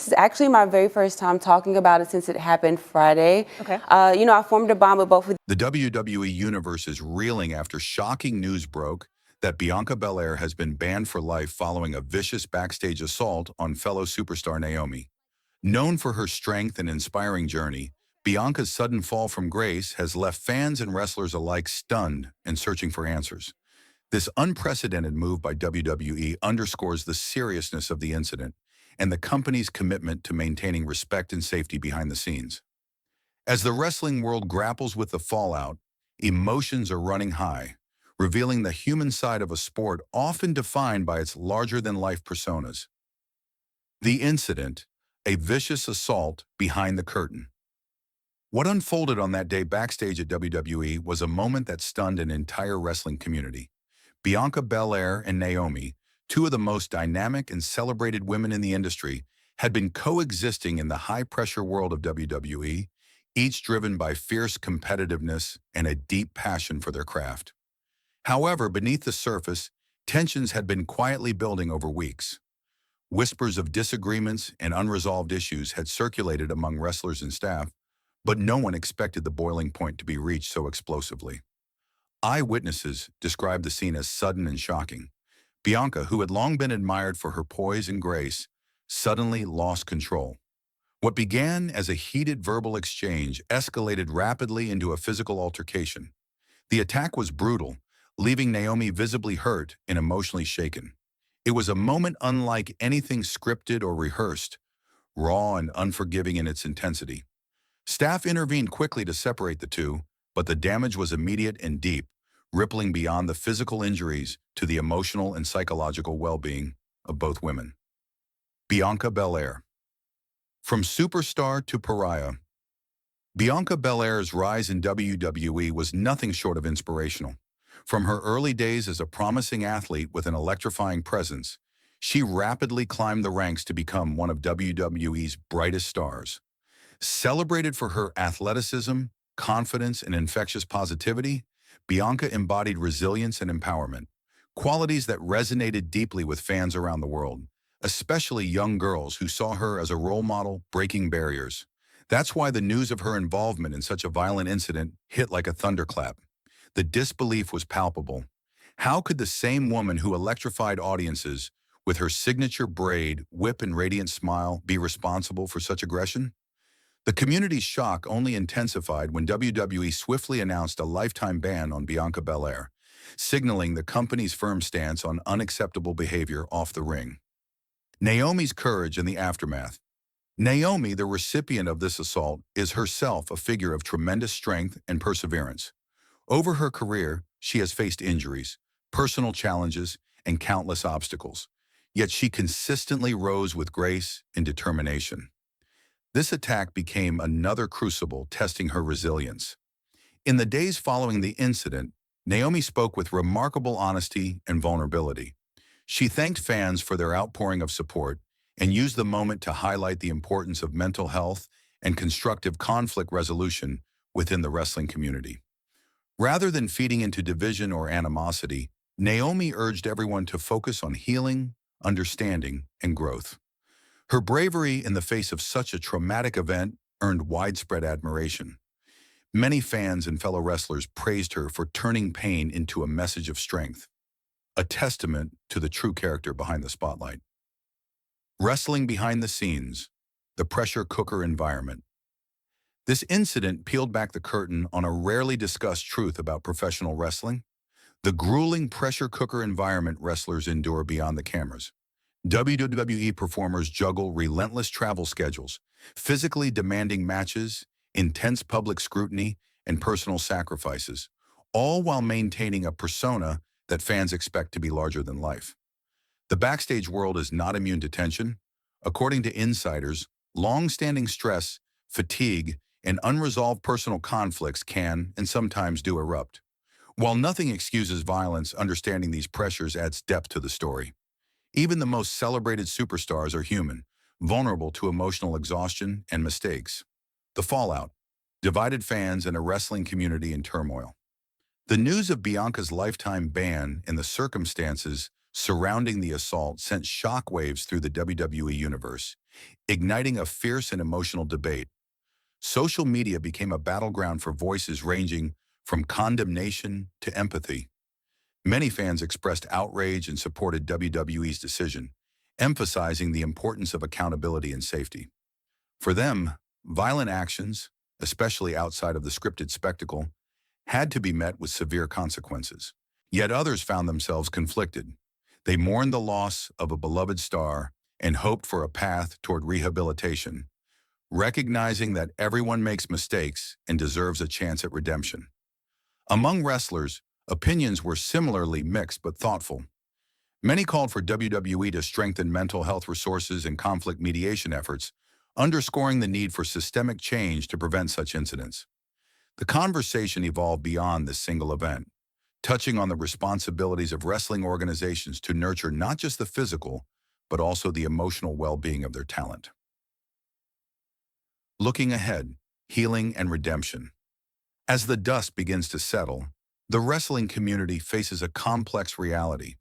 This is actually my very first time talking about it since it happened Friday. Okay. I formed a bond with both of The WWE Universe is reeling after shocking news broke that Bianca Belair has been banned for life following a vicious backstage assault on fellow superstar Naomi. Known for her strength and inspiring journey, Bianca's sudden fall from grace has left fans and wrestlers alike stunned and searching for answers. This unprecedented move by WWE underscores the seriousness of the incident and the company's commitment to maintaining respect and safety behind the scenes. As the wrestling world grapples with the fallout, emotions are running high, revealing the human side of a sport often defined by its larger-than-life personas. The incident, a vicious assault behind the curtain. What unfolded on that day backstage at WWE was a moment that stunned an entire wrestling community. Bianca Belair and Naomi, two of the most dynamic and celebrated women in the industry, had been coexisting in the high-pressure world of WWE, each driven by fierce competitiveness and a deep passion for their craft. However, beneath the surface, tensions had been quietly building over weeks. Whispers of disagreements and unresolved issues had circulated among wrestlers and staff, but no one expected the boiling point to be reached so explosively. Eyewitnesses described the scene as sudden and shocking. Bianca, who had long been admired for her poise and grace, suddenly lost control. What began as a heated verbal exchange escalated rapidly into a physical altercation. The attack was brutal, leaving Naomi visibly hurt and emotionally shaken. It was a moment unlike anything scripted or rehearsed, raw and unforgiving in its intensity. Staff intervened quickly to separate the two, but the damage was immediate and deep, rippling beyond the physical injuries to the emotional and psychological well-being of both women. Bianca Belair. From superstar to pariah, Bianca Belair's rise in WWE was nothing short of inspirational. From her early days as a promising athlete with an electrifying presence, she rapidly climbed the ranks to become one of WWE's brightest stars. Celebrated for her athleticism, confidence, and infectious positivity, Bianca embodied resilience and empowerment, qualities that resonated deeply with fans around the world, especially young girls who saw her as a role model breaking barriers. That's why the news of her involvement in such a violent incident hit like a thunderclap. The disbelief was palpable. How could the same woman who electrified audiences with her signature braid, whip, and radiant smile be responsible for such aggression? The community's shock only intensified when WWE swiftly announced a lifetime ban on Bianca Belair, signaling the company's firm stance on unacceptable behavior off the ring. Naomi's courage in the aftermath. Naomi, the recipient of this assault, is herself a figure of tremendous strength and perseverance. Over her career, she has faced injuries, personal challenges, and countless obstacles. Yet she consistently rose with grace and determination. This attack became another crucible testing her resilience. In the days following the incident, Naomi spoke with remarkable honesty and vulnerability. She thanked fans for their outpouring of support and used the moment to highlight the importance of mental health and constructive conflict resolution within the wrestling community. Rather than feeding into division or animosity, Naomi urged everyone to focus on healing, understanding, and growth. Her bravery in the face of such a traumatic event earned widespread admiration. Many fans and fellow wrestlers praised her for turning pain into a message of strength, a testament to the true character behind the spotlight. Wrestling behind the scenes, the pressure cooker environment. This incident peeled back the curtain on a rarely discussed truth about professional wrestling: the grueling pressure cooker environment wrestlers endure beyond the cameras. WWE performers juggle relentless travel schedules, physically demanding matches, intense public scrutiny, and personal sacrifices, all while maintaining a persona that fans expect to be larger than life. The backstage world is not immune to tension. According to insiders, long-standing stress, fatigue, and unresolved personal conflicts can and sometimes do erupt. While nothing excuses violence, understanding these pressures adds depth to the story. Even the most celebrated superstars are human, vulnerable to emotional exhaustion and mistakes. The fallout, divided fans and a wrestling community in turmoil. The news of Bianca's lifetime ban and the circumstances surrounding the assault sent shockwaves through the WWE Universe, igniting a fierce and emotional debate. Social media became a battleground for voices ranging from condemnation to empathy. Many fans expressed outrage and supported WWE's decision, emphasizing the importance of accountability and safety. For them, violent actions, especially outside of the scripted spectacle, had to be met with severe consequences. Yet others found themselves conflicted. They mourned the loss of a beloved star and hoped for a path toward rehabilitation, recognizing that everyone makes mistakes and deserves a chance at redemption. Among wrestlers, opinions were similarly mixed but thoughtful. Many called for WWE to strengthen mental health resources and conflict mediation efforts, underscoring the need for systemic change to prevent such incidents. The conversation evolved beyond this single event, touching on the responsibilities of wrestling organizations to nurture not just the physical, but also the emotional well-being of their talent. Looking ahead, healing and redemption. As the dust begins to settle, the wrestling community faces a complex reality.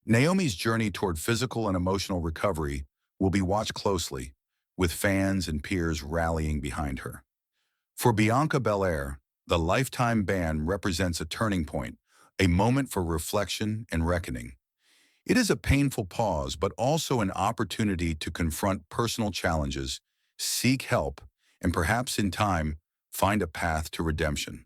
Naomi's journey toward physical and emotional recovery will be watched closely, with fans and peers rallying behind her. For Bianca Belair, the lifetime ban represents a turning point, a moment for reflection and reckoning. It is a painful pause, but also an opportunity to confront personal challenges, seek help, and perhaps in time, find a path to redemption.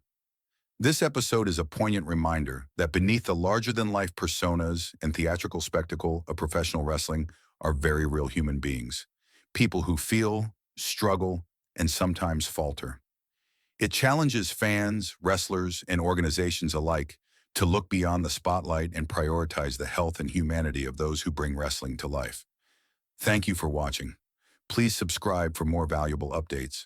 This episode is a poignant reminder that beneath the larger-than-life personas and theatrical spectacle of professional wrestling are very real human beings, people who feel, struggle, and sometimes falter. It challenges fans, wrestlers, and organizations alike to look beyond the spotlight and prioritize the health and humanity of those who bring wrestling to life. Thank you for watching. Please subscribe for more valuable updates.